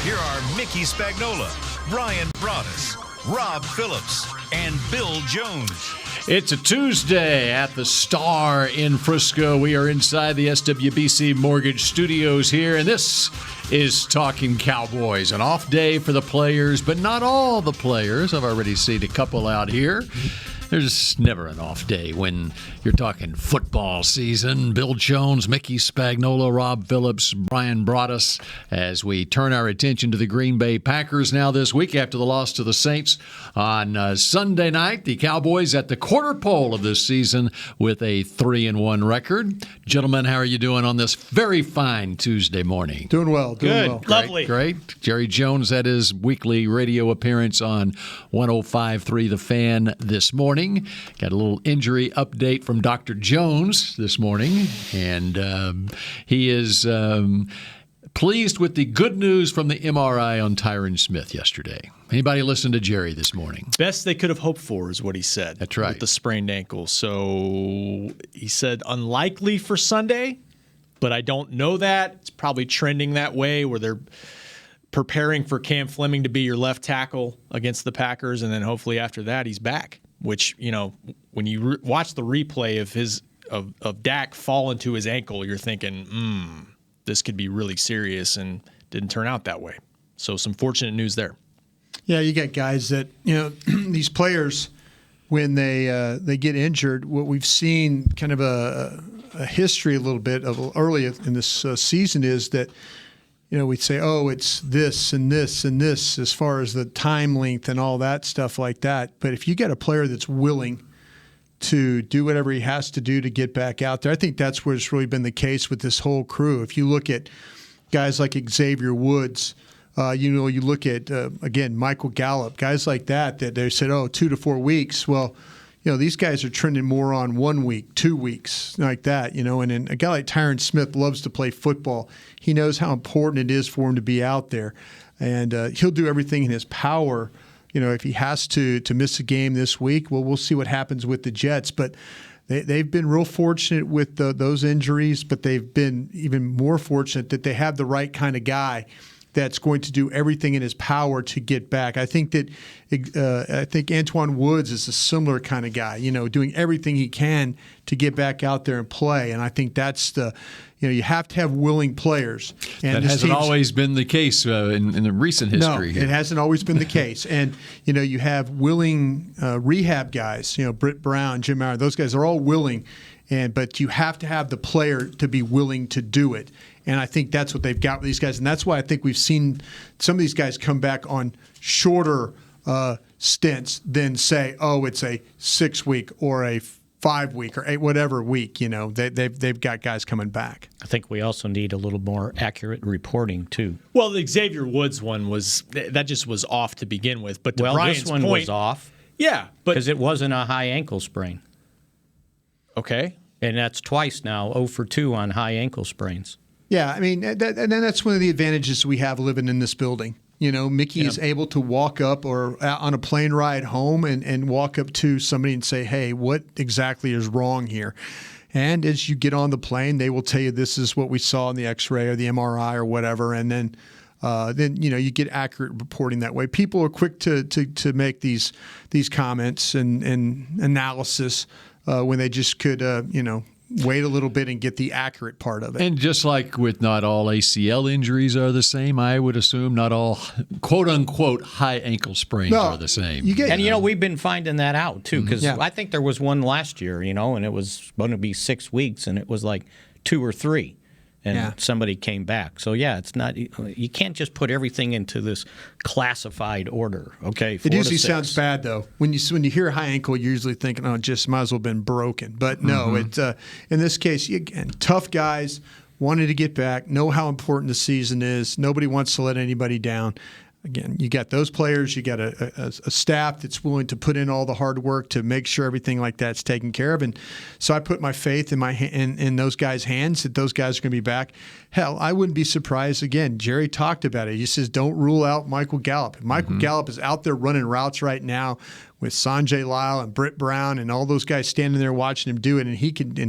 Here are Mickey Spagnola, Brian Broaddus, Rob Phillips, and Bill Jones. It's a Tuesday at the Star in Frisco. We are inside the SWBC Mortgage Studios here, and this is Talkin Cowboys. An off day for the players, but not all the players. I've already seen a couple out here. There's never an off day when you're talking football season. Bill Jones, Mickey Spagnola, Rob Phillips, Brian Broaddus, as we turn our attention to the Green Bay Packers now this week after the loss to the Saints on Sunday night. The Cowboys at the quarter pole of this season with a 3-1 record. Gentlemen, how are you doing on this very fine Tuesday morning? Doing well. Good. Well. Lovely. Great. Jerry Jones had his weekly radio appearance on 105.3 The Fan this morning. Got a little injury update from Dr. Jones this morning, and he is pleased with the good news from the MRI on Tyron Smith yesterday. Anybody listen to Jerry this morning? Best they could have hoped for is what he said. That's right. With the sprained ankle. So he said unlikely for Sunday, but I don't know that. It's probably trending that way where they're preparing for Cam Fleming to be your left tackle against the Packers, and then hopefully after that he's back. Which, you know, when you watch the replay of Dak fall into his ankle, you're thinking, this could be really serious, and didn't turn out that way. So some fortunate news there. Yeah, you got guys that, you know, these players, when they get injured, what we've seen kind of a history a little bit of early in this season is that, you know, we'd say, oh, it's this and this and this as far as the time length and all that stuff like that. But if you get a player that's willing to do whatever he has to do to get back out there, I think that's where it's really been the case with this whole crew. If you look at guys like Xavier Woods, you look at, again, Michael Gallup, guys like that they said, 2 to 4 weeks. Well, you know, these guys are trending more on 1 week, 2 weeks, like that, you know. And then a guy like Tyron Smith loves to play football. He knows how important it is for him to be out there. And he'll do everything in his power, you know, if he has to miss a game this week. Well, we'll see what happens with the Jets. But they've been real fortunate with those injuries, but they've been even more fortunate that they have the right kind of guy that's going to do everything in his power to get back. I think Antoine Woods is a similar kind of guy, you know, doing everything he can to get back out there and play. And I think that's you have to have willing players. And that hasn't always been the case in the recent history. No, it hasn't always been the case. And, you know, you have willing rehab guys, you know, Britt Brown, Jim Maurer, those guys are all willing. But you have to have the player to be willing to do it. And I think that's what they've got with these guys. And that's why I think we've seen some of these guys come back on shorter stints than say, it's a 6-week or a 5-week or whatever week. You know, they've got guys coming back. I think we also need a little more accurate reporting, too. Well, the Xavier Woods one was off to begin with. But to Brian's this one point, was off. Yeah. Because it wasn't a high ankle sprain. Okay. And that's twice now, 0 for 2 on high ankle sprains. Yeah, I mean, and that's one of the advantages we have living in this building. You know, Mickey is able to walk up or on a plane ride home and walk up to somebody and say, hey, what exactly is wrong here? And as you get on the plane, they will tell you this is what we saw in the X-ray or the MRI or whatever, and then you know, you get accurate reporting that way. People are quick to make these comments and analysis when they just could, wait a little bit and get the accurate part of it. And just like with not all ACL injuries are the same, I would assume not all quote-unquote high ankle sprains are the same. We've been finding that out, too, because I think there was one last year, you know, and it was going to be 6 weeks, and it was like 2 or 3. And somebody came back. So, it's not – you can't just put everything into this classified order, okay? It usually sounds bad, though. When you hear high ankle, you're usually thinking, it just might as well have been broken. But, no, in this case, again, tough guys wanted to get back, know how important the season is. Nobody wants to let anybody down. Again, you got those players. You got a staff that's willing to put in all the hard work to make sure everything like that's taken care of. And so I put my faith in those guys' hands that those guys are going to be back. Hell, I wouldn't be surprised. Again, Jerry talked about it. He says, don't rule out Michael Gallup. If Michael Gallup is out there running routes right now with Sanjay Lyle and Britt Brown and all those guys standing there watching him do it, and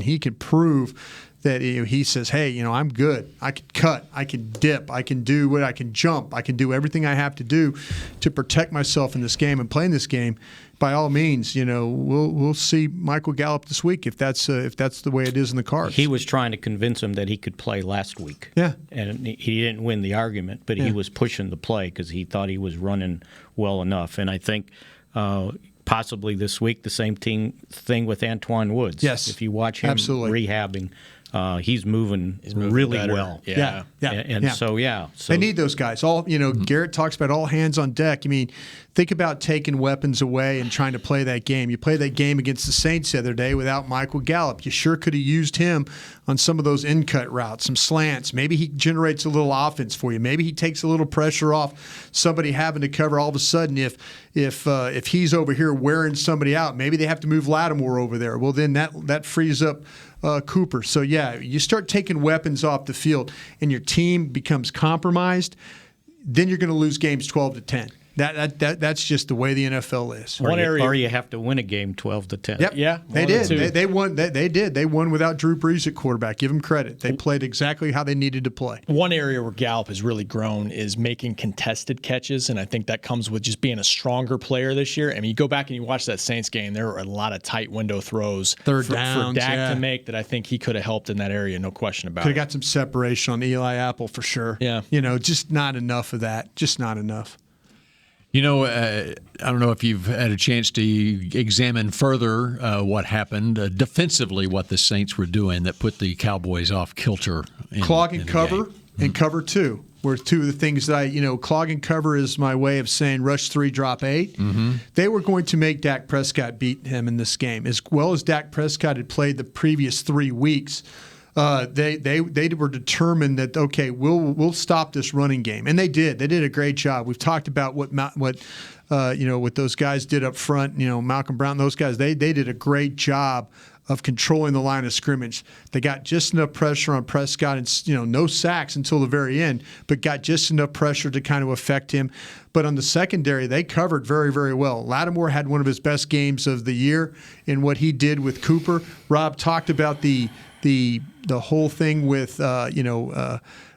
he can prove that he says, hey, I'm good. I can cut. I can dip. I can do what I can jump. I can do everything I have to do to protect myself in this game and play in this game. By all means, we'll see Michael Gallup this week if that's the way it is in the cards. He was trying to convince him that he could play last week. Yeah, and he didn't win the argument, but he was pushing the play because he thought he was running well enough. And I think possibly this week the same thing with Antoine Woods. Yes, if you watch him rehabbing. He's moving really better. well. Yeah. So they need those guys. Garrett talks about all hands on deck. Think about taking weapons away and trying to play that game. You played that game against the Saints the other day without Michael Gallup. You sure could have used him on some of those in-cut routes, some slants. Maybe he generates a little offense for you. Maybe he takes a little pressure off somebody having to cover. All of a sudden, if he's over here wearing somebody out, maybe they have to move Lattimore over there. Well, then that frees up Cooper. So, you start taking weapons off the field and your team becomes compromised, then you're going to lose games 12-10. That's just the way the NFL is. Or you have to win a game 12-10. Yep. Yeah, they did. They won. They did. They won without Drew Brees at quarterback. Give them credit. They played exactly how they needed to play. One area where Gallup has really grown is making contested catches, and I think that comes with just being a stronger player this year. You go back and you watch that Saints game, there were a lot of tight window throws for Dak to make that I think he could have helped in that area, no question about it. Could have got some separation on Eli Apple for sure. Yeah. Just not enough of that. Just not enough. I don't know if you've had a chance to examine further what happened defensively, what the Saints were doing that put the Cowboys off kilter. Clogging cover and cover two were two of the things that clogging cover is my way of saying rush 3, drop 8. Mm-hmm. They were going to make Dak Prescott beat him in this game. As well as Dak Prescott had played the previous 3 weeks, they were determined that we'll stop this running game, and they did. They did a great job. We've talked about what those guys did up front. Malcolm Brown, those guys. They did a great job of controlling the line of scrimmage. They got just enough pressure on Prescott, and no sacks until the very end, but got just enough pressure to kind of affect him. But on the secondary, they covered very, very well. Lattimore had one of his best games of the year in what he did with Cooper. Rob talked about the whole thing with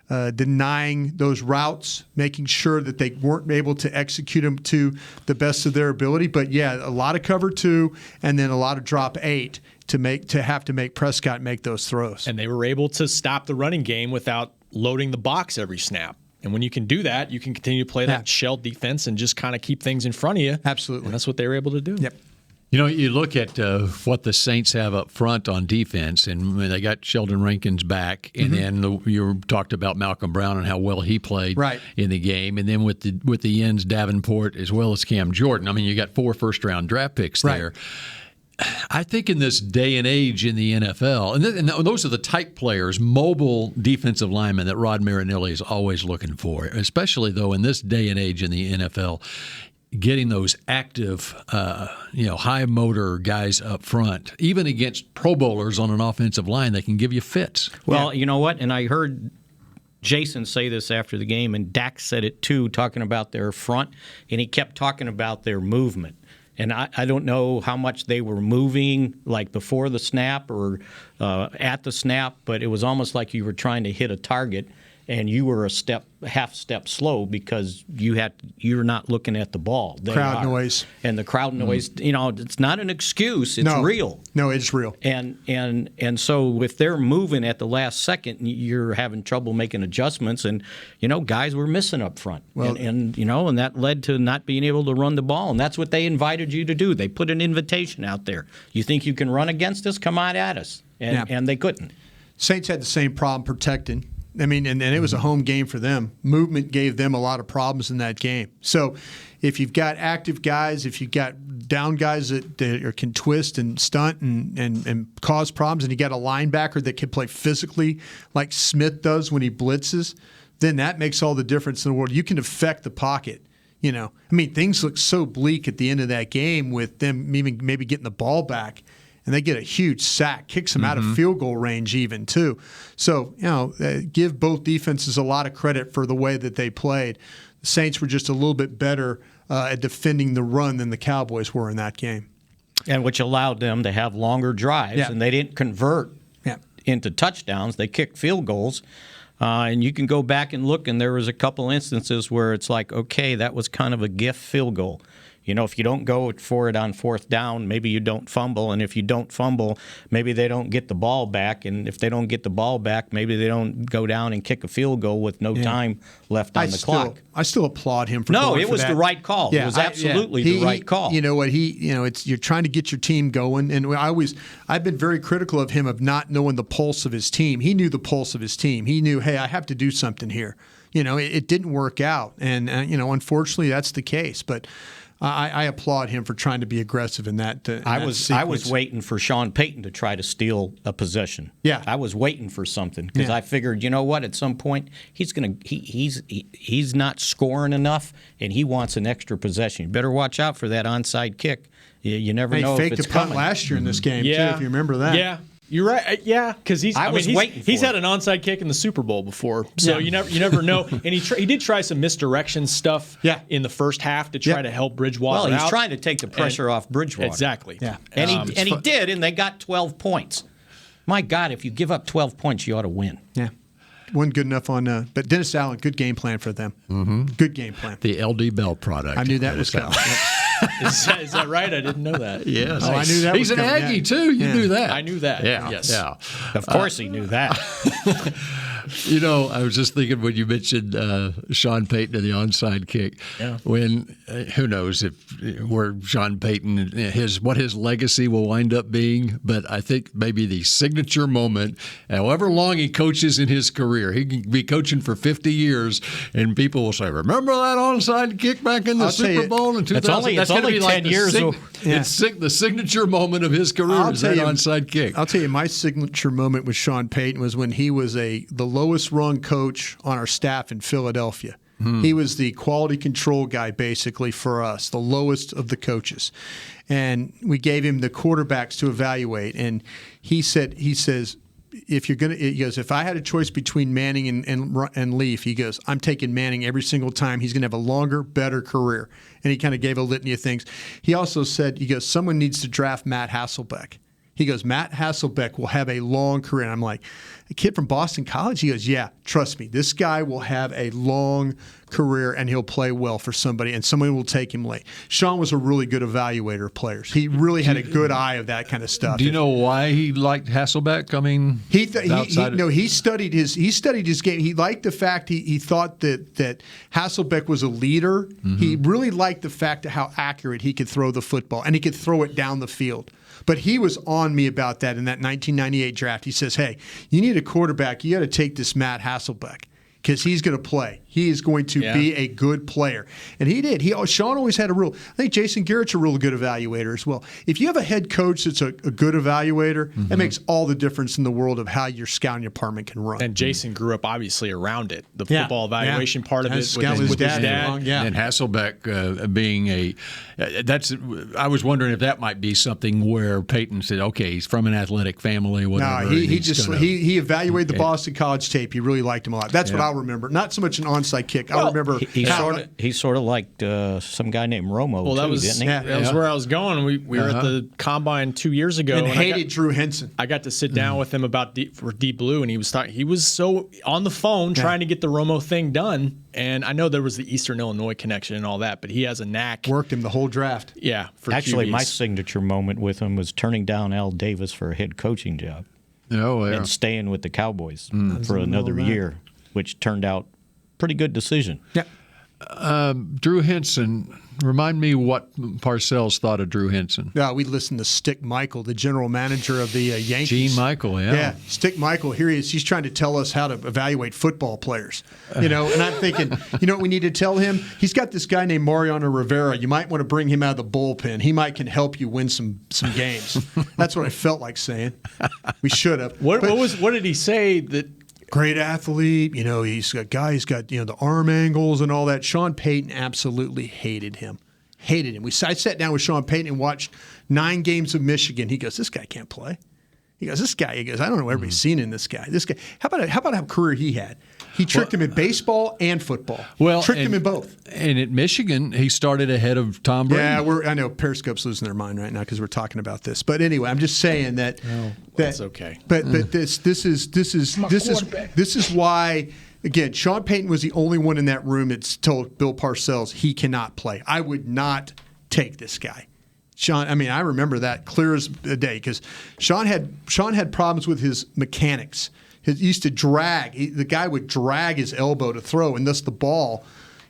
denying those routes, making sure that they weren't able to execute them to the best of their ability. But a lot of cover 2 and then a lot of drop 8 to have to make Prescott make those throws. And they were able to stop the running game without loading the box every snap. And when you can do that, you can continue to play that shell defense and just kind of keep things in front of you. Absolutely. And that's what they were able to do. Yep. You look at what the Saints have up front on defense, and they got Sheldon Rankins back, and then you talked about Malcolm Brown and how well he played in the game, and then with the ends, Davenport as well as Cam Jordan. You got 4 first-round draft picks there. I think in this day and age in the NFL, and those are the type players, mobile defensive linemen that Rod Marinelli is always looking for, especially, though, in this day and age in the NFL, getting those active, high motor guys up front, even against Pro Bowlers on an offensive line, they can give you fits. Well, you know what? And I heard Jason say this after the game, and Dak said it too, talking about their front, and he kept talking about their movement. And I don't know how much they were moving, like before the snap or at the snap, but it was almost like you were trying to hit a target, and you were half step slow because you're not looking at the ball. Crowd noise. And the crowd noise, it's not an excuse. It's real. No, it's real. And so with their moving at the last second, you're having trouble making adjustments, and guys were missing up front. Well, and that led to not being able to run the ball, and that's what they invited you to do. They put an invitation out there. You think you can run against us? Come on at us. And they couldn't. Saints had the same problem protecting. And it was a home game for them. Movement gave them a lot of problems in that game. So if you've got active guys, if you've got down guys that can twist and stunt and cause problems, and you got a linebacker that can play physically like Smith does when he blitzes, then that makes all the difference in the world. You can affect the pocket. Things look so bleak at the end of that game with them even maybe getting the ball back. And they get a huge sack, kicks them out of field goal range even, too. So, give both defenses a lot of credit for the way that they played. The Saints were just a little bit better at defending the run than the Cowboys were in that game. And which allowed them to have longer drives, and they didn't convert into touchdowns. They kicked field goals. And you can go back and look, and there was a couple instances where it's like, okay, that was kind of a gift field goal. If you don't go for it on fourth down, maybe you don't fumble. And if you don't fumble, maybe they don't get the ball back. And if they don't get the ball back, maybe they don't go down and kick a field goal with no time left on the clock. I still applaud him for No, going it for was that. the right call. Yeah, it was absolutely the right call. You know what you're trying to get your team going, and I've been very critical of him of not knowing the pulse of his team. He knew the pulse of his team. He knew, hey, I have to do something here. It didn't work out, and unfortunately that's the case. But I applaud him for trying to be aggressive in that. I was waiting for Sean Payton to try to steal a possession. Yeah, I was waiting for something because I figured, at some point he's not scoring enough and he wants an extra possession. You better watch out for that onside kick. You never know if it's coming. He faked a punt last year in this game too, if you remember that. Yeah. You're right. Yeah, because he's had an onside kick in the Super Bowl before, so you never know. And he did try some misdirection stuff in the first half to try to help Bridgewater. Well, he's trying to take the pressure off Bridgewater. Exactly. Yeah, and he did, and they got 12 points. My God, if you give up 12 points, you ought to win. Yeah. Wasn't good enough on, but Dennis Allen, good game plan for them. Mm-hmm. Good game plan. The LD Bell product. I knew that was coming. Is that right? I didn't know that. Yes. I knew that. He's an Aggie too. You knew that. I knew that. Yeah. Yes. Yeah. Of course he knew that. I was just thinking when you mentioned Sean Payton and the onside kick. Yeah. When who knows where Sean Payton what his legacy will wind up being, but I think maybe the signature moment, however long he coaches in his career, he can be coaching for 50 years, and people will say, "Remember that onside kick back in the Super Bowl in 2000?" It's only 10 years. It's the signature moment of his career is that onside kick. I'll tell you, my signature moment with Sean Payton was when he was the lowest rung coach on our staff in Philadelphia. He was the quality control guy basically for us, the lowest of the coaches. And we gave him the quarterbacks to evaluate. And he says, if I had a choice between Manning and Leaf, he goes, I'm taking Manning every single time. He's going to have a longer, better career. And he kind of gave a litany of things. He also said, someone needs to draft Matt Hasselbeck. He goes, Matt Hasselbeck will have a long career. And I'm like, a kid from Boston College? He goes, yeah, trust me. This guy will have a long career and he'll play well for somebody and somebody will take him late. Sean was a really good evaluator of players. He really had a good eye of that kind of stuff. Do you know why he liked Hasselbeck? I mean, he studied his game. He liked the fact he thought that Hasselbeck was a leader. Mm-hmm. He really liked the fact of how accurate he could throw the football and he could throw it down the field. But he was on me about that in that 1998 draft. He says, hey, you need a quarterback. You got to take this Matt Hasselbeck because he's going to play. He is going to be a good player. And he did. Sean always had a rule. I think Jason Garrett's a real good evaluator as well. If you have a head coach that's a good evaluator, it makes all the difference in the world of how your scouting department can run. And Jason grew up obviously around it, the football evaluation part of it with his dad. And Hasselbeck being I was wondering if that might be something where Payton said, okay, he's from an athletic family, whatever. No, he evaluated the Boston College tape. He really liked him a lot. That's what I'll remember. Not so much an onside kick. I remember he sort of liked some guy named Romo. Well, didn't he? That was where I was going. We were at the combine 2 years ago, and hated Drew Henson. I got to sit down with him about for Deep Blue, and he was so on the phone trying to get the Romo thing done. And I know there was the Eastern Illinois connection and all that, but he has a knack. Worked him the whole draft. Yeah, actually, QBs. My signature moment with him was turning down Al Davis for a head coaching job. Oh, yeah. And staying with the Cowboys for another year, which turned out pretty good decision. Yeah. Drew Henson, remind me what Parcells thought of Drew Henson. We listened to Stick Michael, the general manager of the Yankees. Gene Michael, Yeah, Stick Michael, here he is. He's trying to tell us how to evaluate football players. And I'm thinking, you know what we need to tell him? He's got this guy named Mariano Rivera. You might want to bring him out of the bullpen. He can help you win some games. That's what I felt like saying. We should have. What did he say that... Great athlete, he's a guy. He's got the arm angles and all that. Sean Payton absolutely hated him. I sat down with Sean Payton and watched 9 games of Michigan. He goes, "This guy can't play." He goes, this guy. He goes, I don't know what everybody's seen in this guy. This guy. How about how career he had? He tricked him in baseball and football. Tricked him in both. And at Michigan, he started ahead of Tom Brady. Yeah, I know Periscope's losing their mind right now because we're talking about this. But anyway, I'm just saying that. That's okay. But this is why. Again, Sean Payton was the only one in that room that told Bill Parcells he cannot play. I would not take this guy. Sean, I mean, I remember that clear as a day because Sean had problems with his mechanics. He used to drag. The guy would drag his elbow to throw, and thus the ball.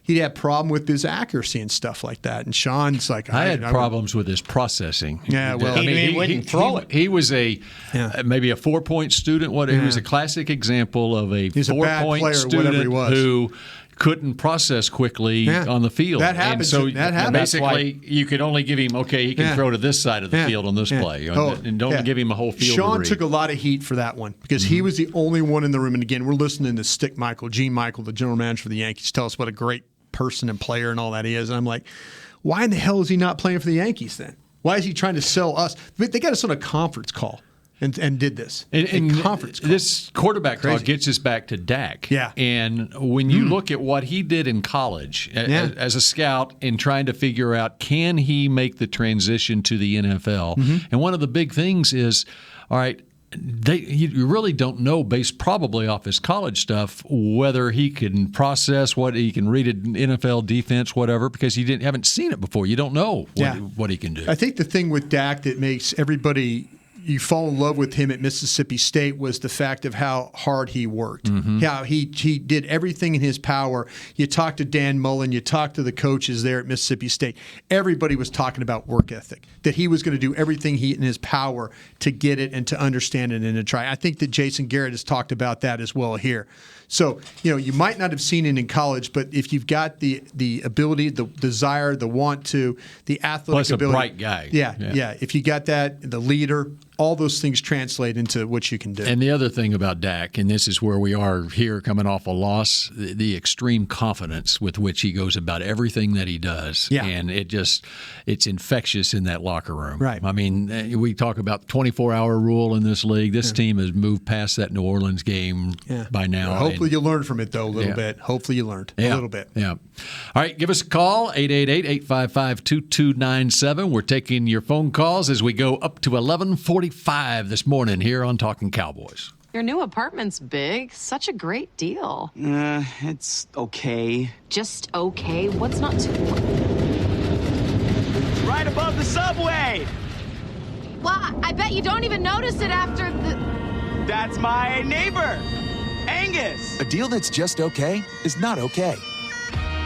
He'd have problem with his accuracy and stuff like that. And Sean's like, I had problems with his processing. Yeah, well, he wouldn't throw it. He was maybe a 4-point student. He was a classic example of a 4-point student who couldn't process quickly on the field. That happens. And so that happens. basically, you could only give him, he can throw to this side of the field on this play. And don't give him a whole field. Sean took a lot of heat for that one because he was the only one in the room. And again, we're listening to Gene Michael, the general manager for the Yankees, tell us what a great person and player and all that he is. And I'm like, why in the hell is he not playing for the Yankees then? Why is he trying to sell us? They got us on a conference call and did this. And conference call. This quarterback talk gets us back to Dak. Yeah. And when you look at what he did in college as a scout and trying to figure out, can he make the transition to the NFL? And one of the big things is, all right, you really don't know, based probably off his college stuff, whether he can process what he can read an NFL defense, whatever, because you haven't seen it before. You don't know what he can do. I think the thing with Dak that makes everybody you fall in love with him at Mississippi State was the fact of how hard he worked, how he did everything in his power. You talk to Dan Mullen, you talk to the coaches there at Mississippi State. Everybody was talking about work ethic, that he was going to do everything in his power to get it and to understand it and to try. I think that Jason Garrett has talked about that as well here. So, you might not have seen it in college, but if you've got the ability, the desire, the want to, the athletic ability. Plus a bright guy. Yeah. If you got that, the leader, all those things translate into what you can do. And the other thing about Dak, and this is where we are here coming off a loss, the extreme confidence with which he goes about everything that he does. Yeah. And it's infectious in that locker room. Right. I mean, we talk about the 24-hour rule in this league. This team has moved past that New Orleans game by now. Hopefully you learned from it, though, a little bit. Hopefully you learned a little bit. Yeah. All right, give us a call, 888-855-2297. We're taking your phone calls as we go up to 11:45 this morning here on Talkin Cowboys. Your new apartment's big. Such a great deal. It's okay. Just okay? What's not too... Right above the subway! Well, I bet you don't even notice it after the... That's my neighbor, Angus. A deal that's just okay is not okay.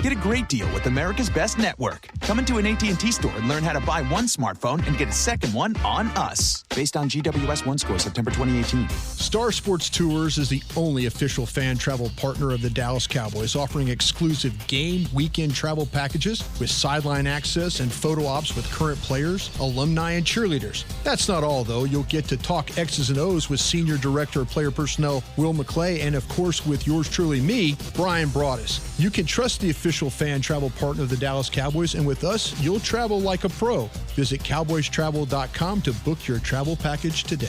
Get a great deal with America's Best Network. Come into an AT&T store and learn how to buy one smartphone and get a second one on us. Based on GWS 1 score, September 2018. Star Sports Tours is the only official fan travel partner of the Dallas Cowboys, offering exclusive game weekend travel packages with sideline access and photo ops with current players, alumni, and cheerleaders. That's not all, though. You'll get to talk X's and O's with Senior Director of Player Personnel Will McClay, and of course with yours truly, me, Brian Broaddus. You can trust the official fan travel partner of the Dallas Cowboys, and with us, you'll travel like a pro. Visit cowboystravel.com to book your travel package today.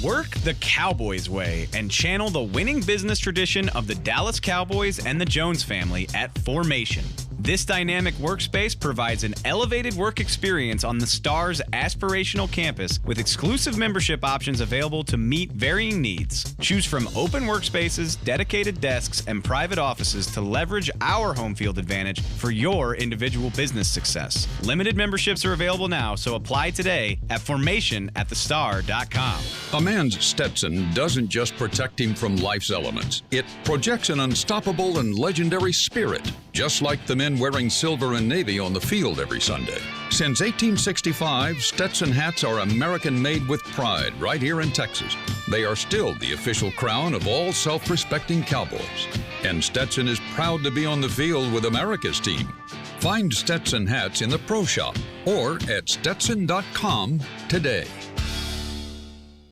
Work the Cowboys way and channel the winning business tradition of the Dallas Cowboys and the Jones family at Formation. This dynamic workspace provides an elevated work experience on the Star's aspirational campus with exclusive membership options available to meet varying needs. Choose from open workspaces, dedicated desks, and private offices to leverage our home field advantage for your individual business success. Limited memberships are available now, so apply today at formationatthestar.com. A man's Stetson doesn't just protect him from life's elements. It projects an unstoppable and legendary spirit, just like the men wearing silver and navy on the field every Sunday. Since 1865, Stetson hats are American-made with pride right here in Texas. They are still the official crown of all self-respecting cowboys. And Stetson is proud to be on the field with America's team. Find Stetson hats in the Pro Shop or at Stetson.com today.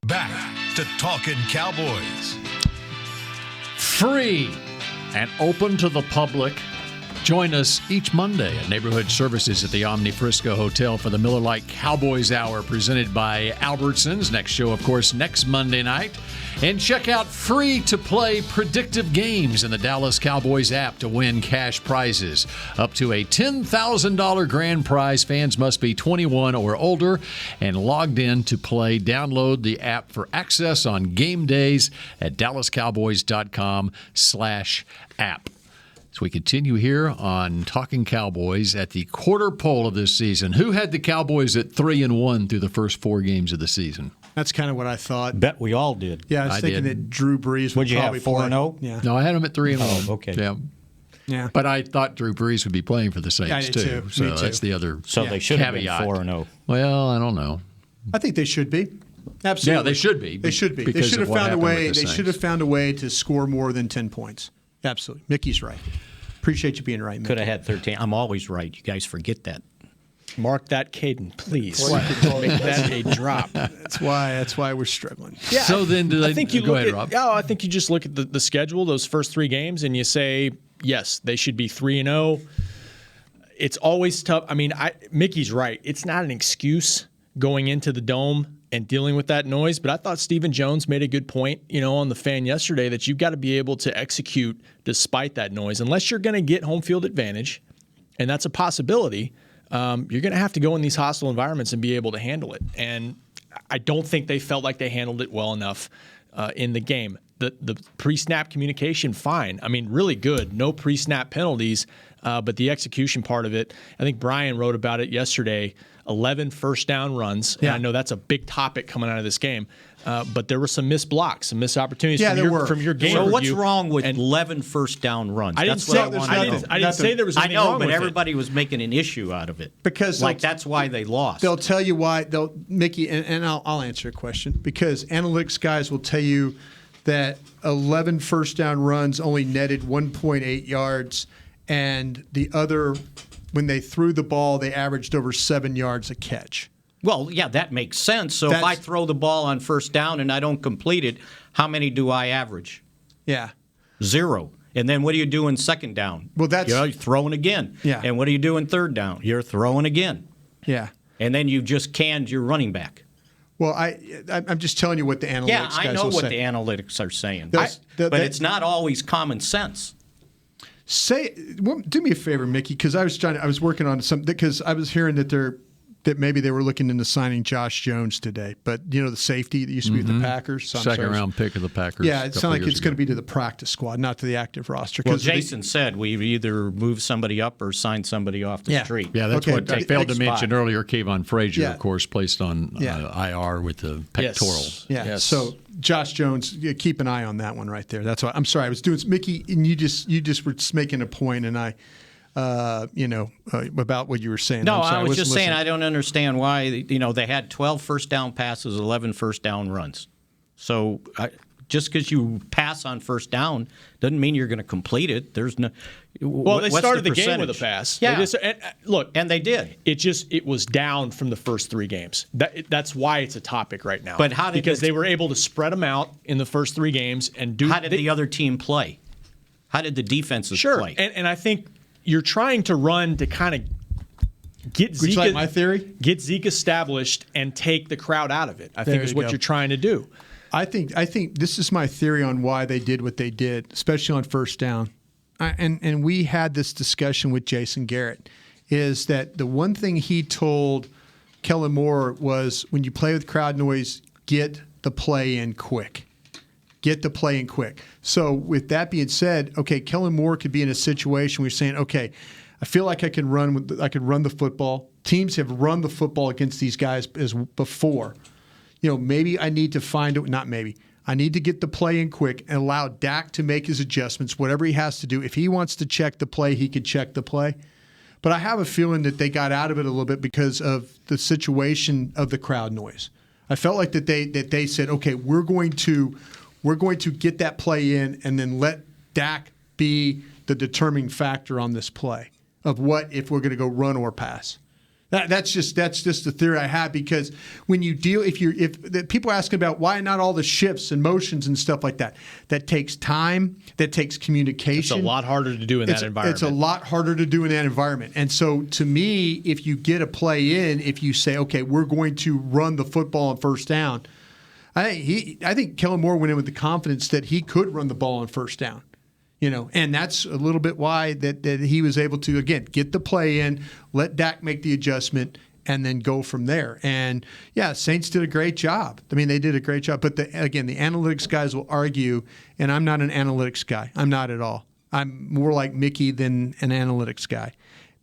Back to Talkin Cowboys. Free and open to the public. Join us each Monday at Neighborhood Services at the Omni Frisco Hotel for the Miller Lite Cowboys Hour presented by Albertsons. Next show, of course, next Monday night. And check out free-to-play predictive games in the Dallas Cowboys app to win cash prizes. Up to a $10,000 grand prize. Fans must be 21 or older and logged in to play. Download the app for access on game days at dallascowboys.com/app. So we continue here on Talkin Cowboys at the quarter pole of this season. Who had the Cowboys at 3-1 through the first 4 games of the season? That's kind of what I thought. Bet we all did. Yeah, I was thinking that Drew Brees would probably play. Would you have 4-0? Yeah. No, I had him at 3-1. Oh, okay. Yeah. But I thought Drew Brees would be playing for the Saints, too. So Me too. that's the other So they should have been caveat. 4-0. Well, I don't know. I think they should be. Absolutely. Yeah, they should be. They should be. They because should of have what found a happened with way. the They Saints. should have found a way to score more than 10 points. Absolutely. Mickey's right. Appreciate you being right, Mickey. Could have had 13. I'm always right. You guys forget that. Mark that, Caden, please. Make that a drop. That's why we're struggling. Yeah. So then, do they? I think you go look ahead, at, Rob. Oh, I think you just look at the schedule, those first 3 games, and you say, yes, they should be 3-0. It's always tough. I mean, Mickey's right. It's not an excuse going into the Dome and dealing with that noise. But I thought Stephen Jones made a good point, on the fan yesterday, that you've got to be able to execute despite that noise. Unless you're going to get home field advantage, and that's a possibility, you're going to have to go in these hostile environments and be able to handle it. And I don't think they felt like they handled it well enough in the game. The pre-snap communication, fine. I mean, really good. No pre-snap penalties. But the execution part of it, I think Brian wrote about it yesterday, 11 first down runs. Yeah. And I know that's a big topic coming out of this game. But there were some missed blocks, some missed opportunities from your game So review. what's wrong with 11 first down runs? I didn't say there was anything wrong with but it. everybody was making an issue out of it. Because that's why they lost. They'll tell you why. Mickey, and I'll answer a question. Because analytics guys will tell you that 11 first down runs only netted 1.8 yards, and the other, when they threw the ball, they averaged over 7 yards a catch. Well, yeah, that makes sense. So if I throw the ball on first down and I don't complete it, how many do I average? Yeah. 0. And then what do you do in second down? Well, you're throwing again. Yeah. And what do you do in third down? You're throwing again. Yeah. And then you just canned your running back. Well, I'm just telling you what the analytics guys will say. Yeah, I know what the analytics are saying. But it's not always common sense. Do me a favor, Mickey, because I was working on something, because I was hearing that maybe they were looking into signing Josh Jones today. But the safety that used to be with the Packers, Second round pick of the Packers. Yeah, it sounds like it's going to be to the practice squad, not to the active roster. Well, Jason said we either move somebody up or sign somebody off the street. Yeah, that's what I failed to mention earlier. Kayvon Frazier, of course, placed on IR with the pectoral. Yes. So Josh Jones, keep an eye on that one right there. That's why. I'm sorry, I was doing Mickey, and you just were making a point, and I. About what you were saying. No, I was just saying I don't understand why they had 12 first down passes, 11 first down runs. So just because you pass on first down doesn't mean you're going to complete it. There's no. Well, they started the game with a pass. Yeah, and they did. It was down from the first 3 games. That's why it's a topic right now. But because they were able to spread them out in the first 3 games and do. How did the other team play? How did the defenses play? And I think. You're trying to run to kind of get Zeke, my theory? Get Zeke established and take the crowd out of it. I think is what you're trying to do. I think this is my theory on why they did what they did, especially on first down. And we had this discussion with Jason Garrett, is that the one thing he told Kellen Moore was, when you play with crowd noise, get the play in quick. Get the play in quick. So with that being said, okay, Kellen Moore could be in a situation where you're saying, okay, I feel like I could run the football. Teams have run the football against these guys as before. Maybe I need to I need to get the play in quick and allow Dak to make his adjustments, whatever he has to do. If he wants to check the play, he could check the play. But I have a feeling that they got out of it a little bit because of the situation of the crowd noise. I felt like that they said, okay, we're going to get that play in and then let Dak be the determining factor on this play of what if we're going to go run or pass. That's just the theory I have, because when you deal, if people ask about why not all the shifts and motions and stuff like that, that takes time, that takes communication. It's a lot harder to do in that environment. It's a lot harder to do in that environment. And so to me, if you get a play in, if you say, okay, we're going to run the football on first down, I think Kellen Moore went in with the confidence that he could run the ball on first down. And that's a little bit why that he was able to, again, get the play in, let Dak make the adjustment, and then go from there. And, yeah, Saints did a great job. I mean, they did a great job. But, again, the analytics guys will argue, and I'm not an analytics guy. I'm not at all. I'm more like Mickey than an analytics guy.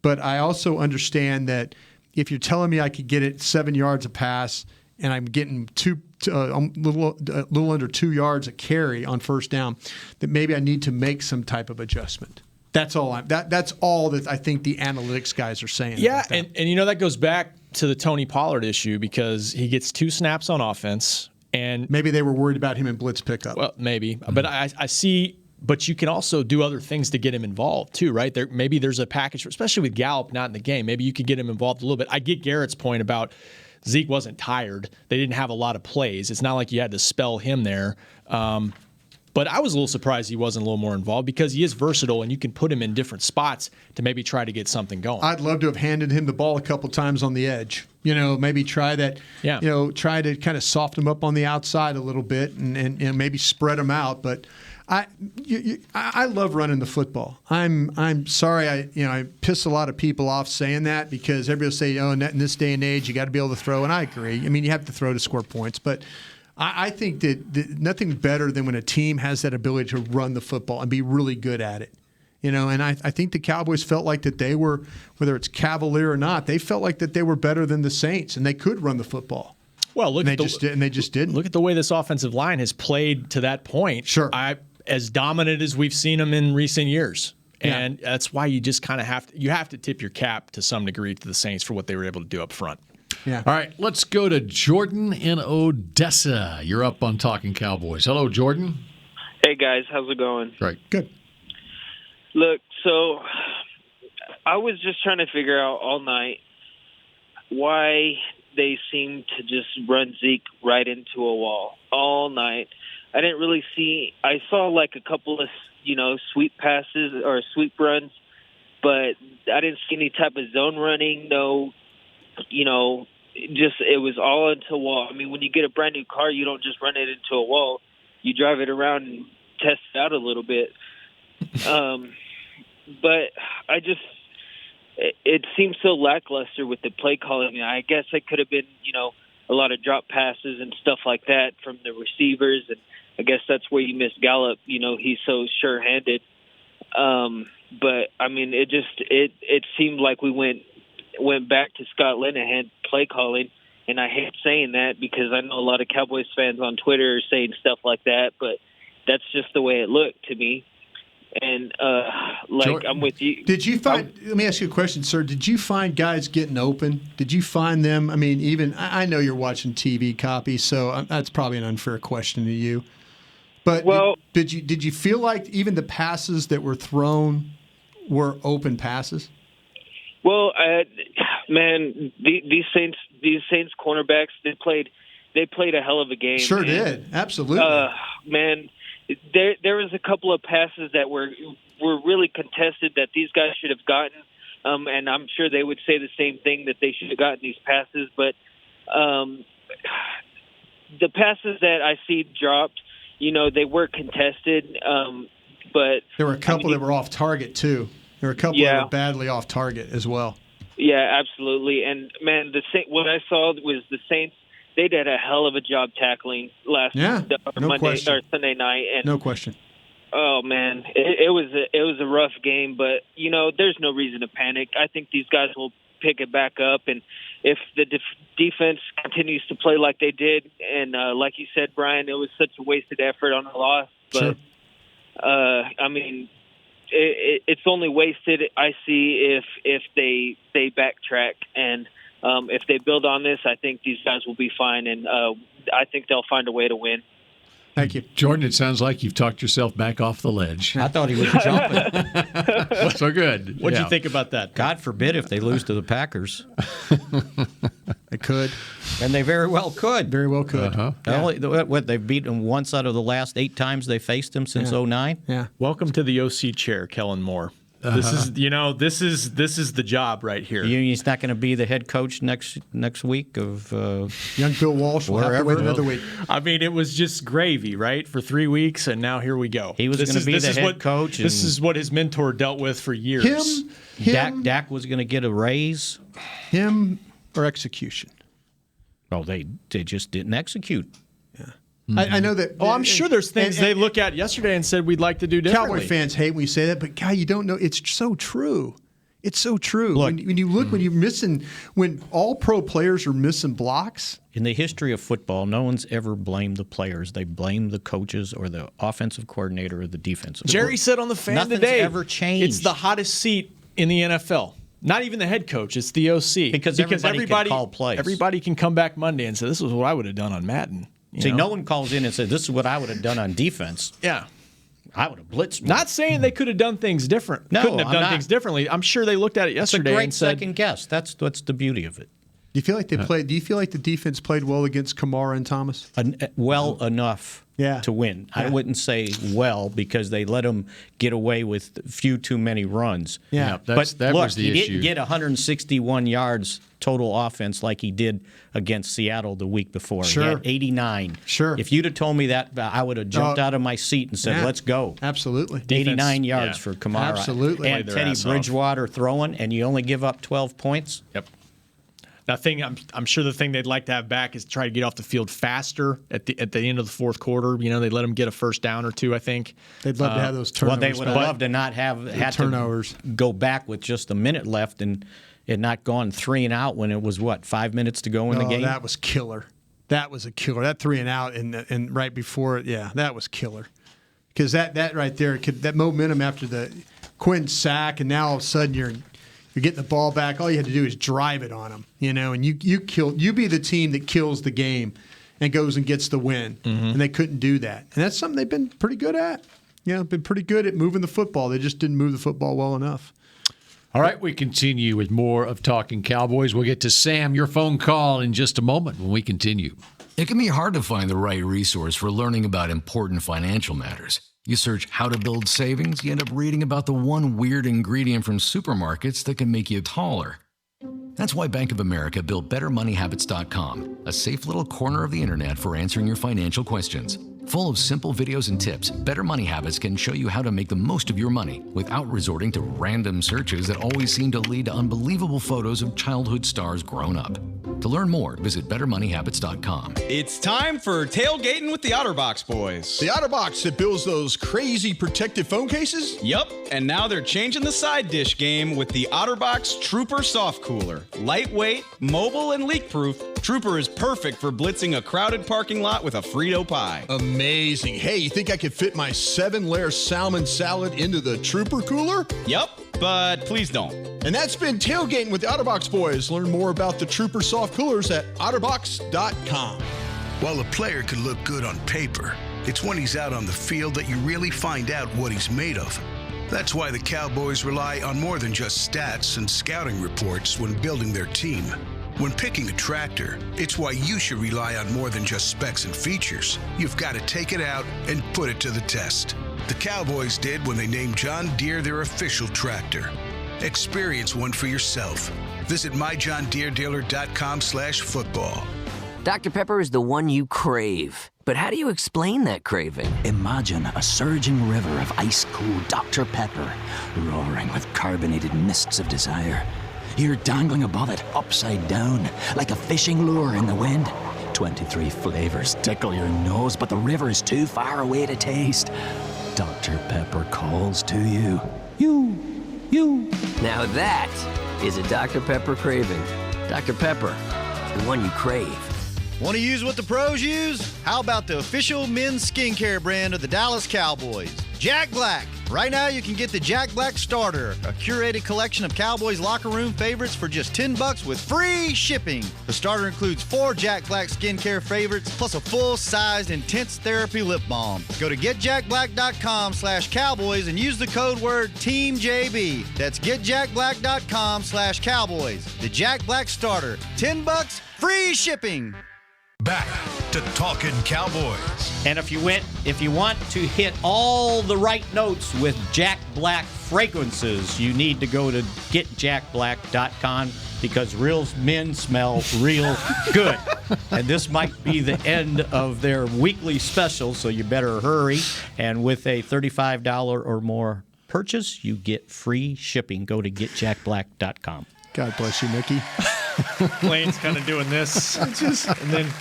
But I also understand that if you're telling me I could get it 7 yards a pass and I'm getting a little under 2 yards a carry on first down, that maybe I need to make some type of adjustment. That's all. That's all that I think the analytics guys are saying. Yeah, and that goes back to the Tony Pollard issue, because he gets 2 snaps on offense, and maybe they were worried about him in blitz pickup. Well, maybe, but I see. But you can also do other things to get him involved too, right? Maybe there's a package, especially with Gallup not in the game. Maybe you could get him involved a little bit. I get Garrett's point about Zeke wasn't tired. They didn't have a lot of plays. It's not like you had to spell him there. But I was a little surprised he wasn't a little more involved, because he is versatile and you can put him in different spots to maybe try to get something going. I'd love to have handed him the ball a couple times on the edge. Maybe try that. Yeah. Try to kind of soften him up on the outside a little bit and maybe spread him out. But I love running the football. I'm sorry I piss a lot of people off saying that, because everybody will say, in this day and age you got to be able to throw, and I agree. I mean, you have to throw to score points, but I think that nothing better than when a team has that ability to run the football and be really good at it. And I think the Cowboys felt like that they were, whether it's cavalier or not, they felt like that they were better than the Saints and they could run the football. Well, they just didn't. Look at the way this offensive line has played to that point. Sure. As dominant as we've seen them in recent years. And that's why you just kind of have to tip your cap to some degree to the Saints for what they were able to do up front. Yeah. All right, let's go to Jordan in Odessa. You're up on Talking Cowboys. Hello, Jordan. Hey, guys. How's it going? Great. Good. Look, so I was just trying to figure out all night why they seem to just run Zeke right into a wall all night. I didn't really see – I saw like a couple of, sweep passes or sweep runs, but I didn't see any type of zone running, no, just it was all into a wall. I mean, when you get a brand-new car, you don't just run it into a wall. You drive it around and test it out a little bit. But it seems so lackluster with the play calling. I guess it could have been, a lot of drop passes and stuff like that from the receivers, and I guess that's where you miss Gallup. He's so sure-handed. But I mean, it seemed like we went back to Scott Linehan play calling, and I hate saying that because I know a lot of Cowboys fans on Twitter are saying stuff like that, but that's just the way it looked to me. And Jordan, I'm with you. Did you find? Let me ask you a question, sir. Did you find guys getting open? Did you find them? I mean, even I know you're watching TV copy, so that's probably an unfair question to you. But did you feel like even the passes that were thrown were open passes? Well, man, these Saints cornerbacks they played a hell of a game. Sure did, absolutely. Man. There was a couple of passes that were really contested that these guys should have gotten, and I'm sure they would say the same thing, that they should have gotten these passes. But the passes that I see dropped, they were contested, but there were a couple that were off target too. There were a couple that were badly off target as well. Yeah, absolutely. And man, what I saw was the Saints. They did a hell of a job tackling Sunday night. And, no question. Oh man, it was a rough game, but there's no reason to panic. I think these guys will pick it back up, and if the defense continues to play like they did, and like you said, Brian, it was such a wasted effort on the loss. But I mean, it's only wasted. I see if they backtrack and. If they build on this, I think these guys will be fine, and I think they'll find a way to win. Thank you. Jordan, it sounds like you've talked yourself back off the ledge. I thought he was jumping. So good. What'd you think about that? God forbid if they lose to the Packers. They could. And they very well could. Very well could. They've beaten once out of the last 8 times they faced them since 2009. Yeah. Welcome to the OC chair, Kellen Moore. This is the job right here. He's not going to be the head coach next week of young Bill Walsh will have to wait another week. I mean, it was just gravy, right, for 3 weeks, and now here we go. He was going to be the head coach. This is what his mentor dealt with for years. Dak was going to get a raise. Him or execution? Oh, they just didn't execute. I know that. Oh, I'm sure there's things they look at yesterday and said we'd like to do differently. Cowboy fans hate when you say that, but God, you don't know. It's so true. It's so true. Look, when you look, when you're missing, when all pro players are missing blocks. In the history of football, no one's ever blamed the players. They blame the coaches or the offensive coordinator or the defensive. Jerry said on the fan Nothing's today, ever changed. It's the hottest seat in the NFL. Not even the head coach, it's the OC. Because everybody can call plays. Everybody can come back Monday and say, this is what I would have done on Madden. No one calls in and says, this is what I would have done on defense. Yeah. I would have blitzed more. Not saying they could have done things different. No, couldn't have done things differently. I'm sure they looked at it yesterday and said... It's a great second guess. That's the beauty of it. Do you feel like they played? Do you feel like the defense played well against Kamara and Thomas? Well enough to win. Yeah. I wouldn't say well because they let them get away with a few too many runs. Yeah, that was the issue. He didn't get 161 yards total offense like he did against Seattle the week before. Sure. He had 89. Sure. If you'd have told me that, I would have jumped out of my seat and said, let's go. Absolutely. 89 yards for Kamara. Absolutely. And Teddy Bridgewater throwing, and you only give up 12 points. Yep. I'm sure the thing they'd like to have back is try to get off the field faster at the end of the fourth quarter. They'd let them get a first down or two, I think. They'd love to have those turnovers. Well, they would have loved to not have had turnovers. To go back with just a minute left and it not gone 3 and out when it was, 5 minutes to go in the game? That was killer. That was a killer. That 3 and out and right before it, that was killer. Because that right there, that momentum after the Quinn sack, and now all of a sudden you're getting the ball back. All you had to do is drive it on them, and you be the team that kills the game and goes and gets the win. Mm-hmm. And they couldn't do that. And that's something they've been pretty good at. Been pretty good at moving the football. They just didn't move the football well enough. All right, we continue with more of Talking Cowboys. We'll get to Sam, your phone call, in just a moment when we continue. It can be hard to find the right resource for learning about important financial matters. You search how to build savings, you end up reading about the one weird ingredient from supermarkets that can make you taller. That's why Bank of America built BetterMoneyHabits.com, a safe little corner of the internet for answering your financial questions. Full of simple videos and tips, Better Money Habits can show you how to make the most of your money without resorting to random searches that always seem to lead to unbelievable photos of childhood stars grown up. To learn more, visit BetterMoneyHabits.com. It's time for Tailgating with the OtterBox boys. The OtterBox that builds those crazy protective phone cases? Yup, and now they're changing the side dish game with the OtterBox Trooper Soft Cooler. Lightweight, mobile, and leak-proof, Trooper is perfect for blitzing a crowded parking lot with a Frito pie. Amazing. Hey, you think I could fit my 7-layer salmon salad into the Trooper cooler? Yup, but please don't. And that's been Tailgating with the OtterBox boys. Learn more about the Trooper Soft Coolers at OtterBox.com. While a player could look good on paper, it's when he's out on the field that you really find out what he's made of. That's why the Cowboys rely on more than just stats and scouting reports when building their team. When picking a tractor, it's why you should rely on more than just specs and features. You've got to take it out and put it to the test. The Cowboys did when they named John Deere their official tractor. Experience one for yourself. Visit myjohndeeredealer.com/football. Dr. Pepper is the one you crave. But how do you explain that craving? Imagine a surging river of ice-cold Dr. Pepper, roaring with carbonated mists of desire. You're dangling above it, upside down, like a fishing lure in the wind. 23 flavors tickle your nose, but the river is too far away to taste. Dr. Pepper calls to you. You. Now that is a Dr. Pepper craving. Dr. Pepper, the one you crave. Want to use what the pros use? How about the official men's skincare brand of the Dallas Cowboys? Jack Black, Right now, you can get the Jack Black Starter, a curated collection of Cowboys locker room favorites for just $10 with free shipping. The starter includes 4 Jack Black skincare favorites, plus a full-sized intense therapy lip balm. Go to getjackblack.com/Cowboys and use the code word TEAMJB. That's getjackblack.com/Cowboys. The Jack Black Starter, $10, free shipping. Back to Talkin' Cowboys. And if you want to hit all the right notes with Jack Black fragrances, you need to go to getjackblack.com because real men smell real good. And this might be the end of their weekly special, so you better hurry. And with a $35 or more purchase, you get free shipping. Go to getjackblack.com. God bless you, Mickey. Plane's kind of doing this,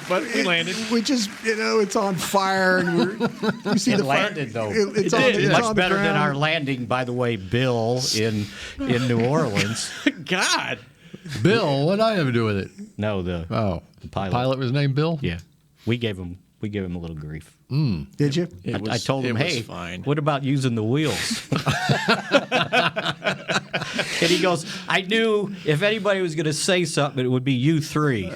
but we landed. We just, it's on fire, and we see it the landed fire. though. It's much better than our landing, by the way, Bill in New Orleans. God, Bill, what did I have to do with it? No, the pilot. Pilot was named Bill. Yeah, we gave him a little grief. Did you? I told him, hey, what about using the wheels? And he goes, I knew if anybody was going to say something, it would be you three.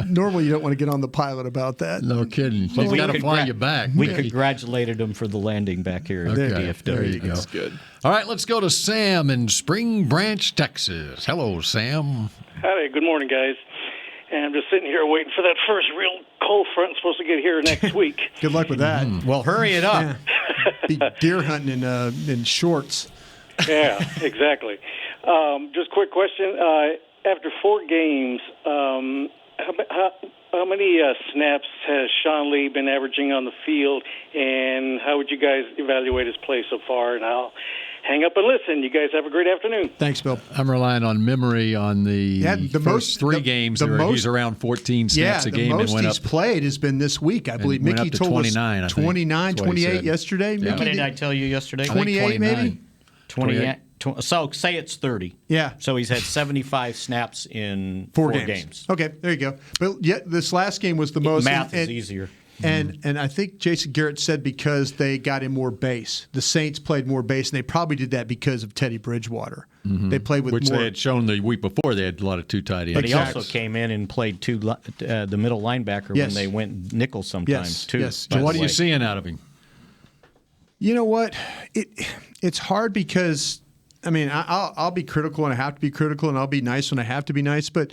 Normally, you don't want to get on the pilot about that. No kidding. He's got to fly you back. We congratulated him for the landing back here at DFW. There you go. That's good. All right, let's go to Sam in Spring Branch, Texas. Hello, Sam. Howdy, good morning, guys. And I'm just sitting here waiting for that first real cold front supposed to get here next week. Good luck with that. Well, hurry it up. Yeah. Be deer hunting in shorts. Yeah, exactly. Just quick question. After 4 games, how many snaps has Sean Lee been averaging on the field, and how would you guys evaluate his play so far? And I'll hang up and listen. You guys have a great afternoon. Thanks, Bill. I'm relying on memory on the first 3 games. He's around 14 snaps a game. The most and went he's up, played has been this week. I believe Mickey told 29, us 29, 28 yesterday. Yeah. How many did I tell you yesterday? 28 maybe? 28. So say it's 30. Yeah. So he's had 75 snaps in 4 games. Okay, there you go. But yet this last game was the most. Math is easier. And I think Jason Garrett said because they got in more base. The Saints played more base, and they probably did that because of Teddy Bridgewater. They played with which more. they had shown the week before. They had a lot of 2 tight ends. But he also came in and played the middle linebacker when they went nickel sometimes too. Yes. So what are you seeing out of him? You know what? It's hard because, I mean, I'll be critical when I have to be critical, and I'll be nice when I have to be nice. But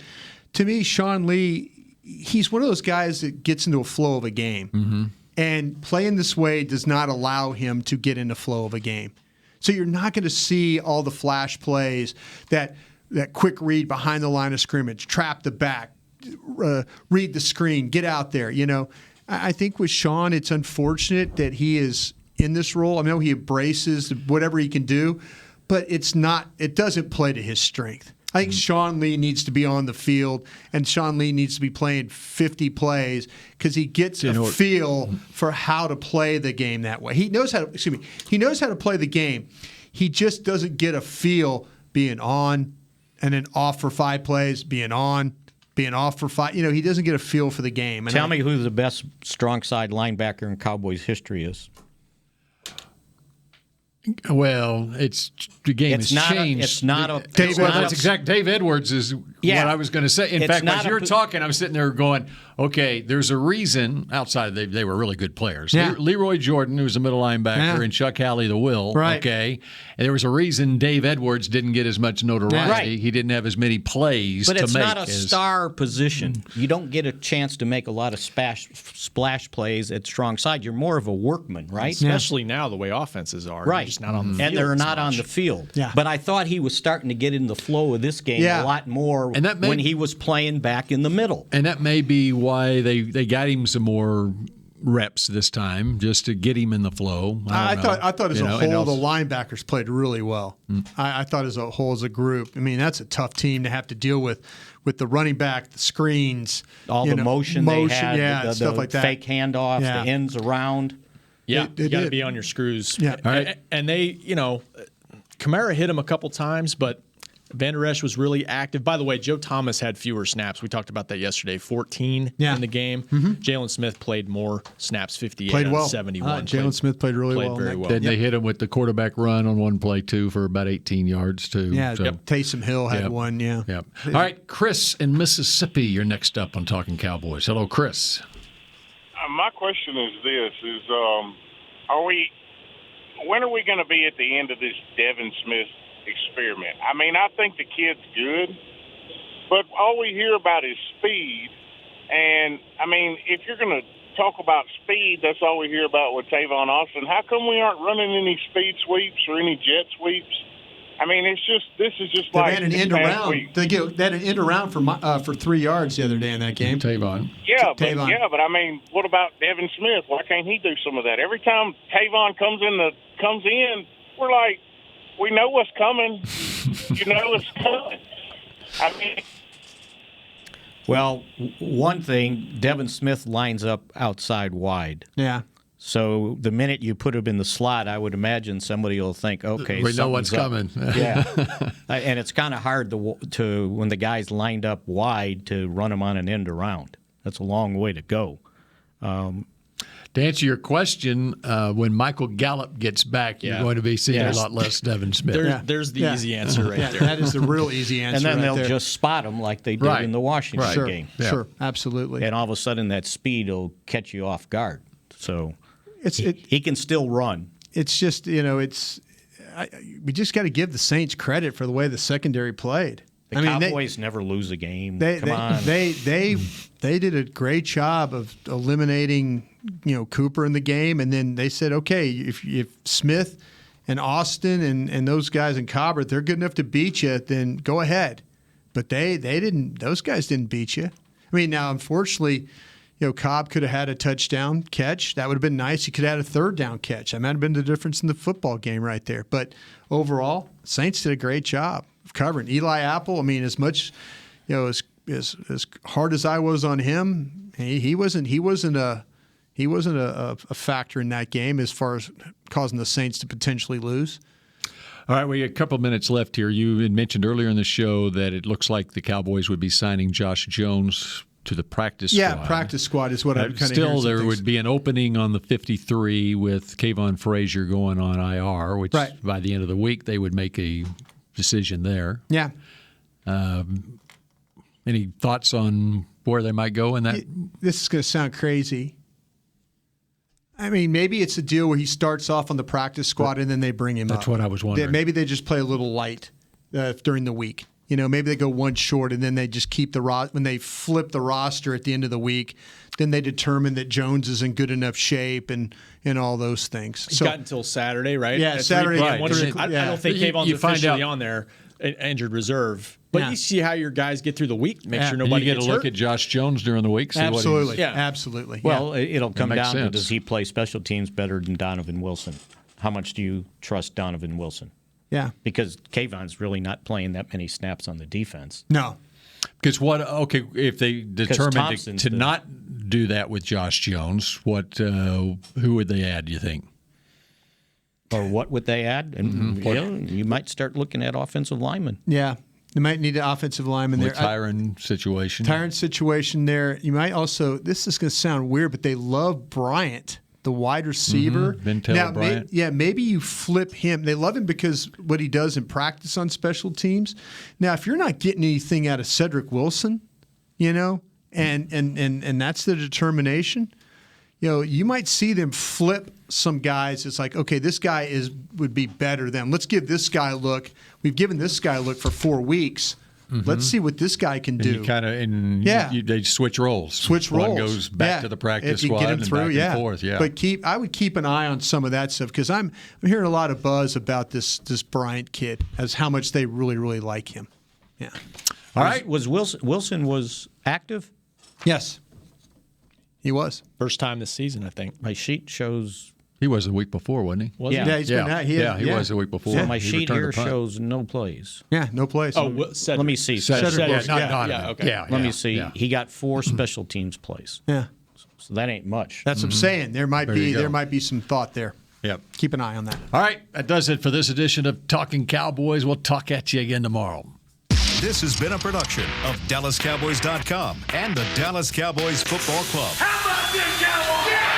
to me, Sean Lee, he's one of those guys that gets into a flow of a game. Mm-hmm. And playing this way does not allow him to get in the flow of a game. So you're not going to see all the flash plays, that quick read behind the line of scrimmage, trap the back, read the screen, get out there. I think with Sean, it's unfortunate that he is in this role. I know he embraces whatever he can do, but it doesn't play to his strength. I think Sean Lee needs to be on the field, and Sean Lee needs to be playing 50 plays because he gets a feel for how to play the game that way. He knows how to play the game. He just doesn't get a feel being on and then off for 5 plays, being on, being off for 5. He doesn't get a feel for the game. Tell me who the best strong side linebacker in Cowboys history is. Well, the game has changed. Dave Edwards is what I was going to say. In fact, as you were talking, I was sitting there going, okay, there's a reason outside they were really good players. Yeah. Leroy Jordan, who's a middle linebacker, and Chuck Halley, the will. Right. Okay. And there was a reason Dave Edwards didn't get as much notoriety. Right. He didn't have as many plays but to it's make. Not a star position. You don't get a chance to make a lot of splash plays at strong side. You're more of a workman, right? Especially now, the way offenses are. Right. Just not on the field. And they're not on the field. Yeah. But I thought he was starting to get in the flow of this game a lot more when he was playing back in the middle. And that may be why they got him some more reps this time, just to get him in the flow. I thought as a whole, the linebackers played really well. I thought as a whole, as a group. I mean, that's a tough team to have to deal with the running back, the screens, all the motion they had, the stuff like that, fake handoffs, the ends around. Yeah, you got to be on your screws. Yeah, all right. And they, Kamara hit him a couple times, but Van Der Esch was really active. By the way, Joe Thomas had fewer snaps. We talked about that yesterday, 14 in the game. Jalen Smith played more snaps, 58 played well. 71. Jalen Smith played really well. Very well. Then they hit him with the quarterback run on one play, too, for about 18 yards, too. Yeah, Taysom Hill had one, Yep. All right, Chris in Mississippi, you're next up on Talking Cowboys. Hello, Chris. My question is this, when are we going to be at the end of this Devin Smith experiment? I mean, I think the kid's good, but all we hear about is speed. And, I mean, if you're going to talk about speed, that's all we hear about with Tavon Austin. How come we aren't running any speed sweeps or any jet sweeps? I mean, this is just they like had an end around. They had an end around for 3 yards the other day in that game. Tavon. But I mean, what about Devin Smith? Why can't he do some of that? Every time Tavon comes in, we're like, we know what's coming. You know it's coming. I mean. Well, one thing, Devin Smith lines up outside wide. Yeah. So the minute you put him in the slot, I would imagine somebody will think, okay, we know what's coming. Yeah. And it's kind of hard to when the guy's lined up wide to run him on an end around. That's a long way to go. To answer your question, when Michael Gallup gets back, you're going to be seeing a lot less Devin Smith. There's the easy answer right there. That is the real easy answer. And then they'll just spot him like they did in the Washington game. Sure, absolutely. And all of a sudden that speed will catch you off guard. So he can still run. It's just, we just got to give the Saints credit for the way the secondary played. The Cowboys never lose a game. Come on. They did a great job of eliminating, Cooper in the game, and then they said, okay, if Smith and Austin and those guys in Cobbert, they're good enough to beat you, then go ahead. But they didn't. Those guys didn't beat you. I mean, now unfortunately, Cobb could have had a touchdown catch. That would have been nice. He could have had a third down catch. That might have been the difference in the football game right there. But overall, Saints did a great job of covering. Eli Apple, I mean, as much, as hard as I was on him, he wasn't a factor in that game as far as causing the Saints to potentially lose. All right, we got a couple of minutes left here. You had mentioned earlier in the show that it looks like the Cowboys would be signing Josh Jones to the practice squad. Yeah, practice squad is what I'm kind of Still, there would be an opening on the 53 with Kayvon Frazier going on IR, which by the end of the week they would make a decision there. Yeah. Any thoughts on where they might go in that? This is going to sound crazy. I mean, maybe it's a deal where he starts off on the practice squad and then they bring him up. That's what I was wondering. Maybe they just play a little light during the week. Maybe they go one short and then they just keep when they flip the roster at the end of the week, then they determine that Jones is in good enough shape and all those things. He's got until Saturday, right? Yeah, Saturday. I don't think Kayvon's officially on there, injured reserve. But you see how your guys get through the week, make sure nobody gets hurt. You get a look at Josh Jones during the week. Absolutely. Absolutely. Well, it'll come down to, does he play special teams better than Donovan Wilson? How much do you trust Donovan Wilson? Yeah. Because Kayvon's really not playing that many snaps on the defense. No. Because if they determined to not do that with Josh Jones, who would they add, do you think? Or what would they add? And you might start looking at offensive linemen. Yeah. They might need an offensive lineman there. Tyron situation there. You might also, this is going to sound weird, but they love Bryant, the wide receiver. Bryant. Maybe you flip him. They love him because what he does in practice on special teams. Now, if you're not getting anything out of Cedric Wilson, and that's the determination, you might see them flip some guys. It's like, okay, this guy would be better than. Let's give this guy a look. We've given this guy a look for 4 weeks. Let's see what this guy can do. They switch roles. One goes back to the practice squad and back and forth. Yeah. But I would keep an eye on some of that stuff because I'm hearing a lot of buzz about this Bryant kid as how much they really, really like him. Yeah. All right. Was Wilson was active? Yes. He was. First time this season, I think. My sheet shows. He was the week before, wasn't he? Was he? Yeah, he's been out. He was the week before. So my sheet here shows no plays. Yeah, no plays. Oh, let me see. Cedric. Okay. Let me see. Yeah. He got 4 special teams plays. Yeah. So that ain't much. That's what I'm saying. There might be some thought there. Yep. Keep an eye on that. All right. That does it for this edition of Talking Cowboys. We'll talk at you again tomorrow. This has been a production of DallasCowboys.com and the Dallas Cowboys Football Club. How about this, Cowboys? Yeah!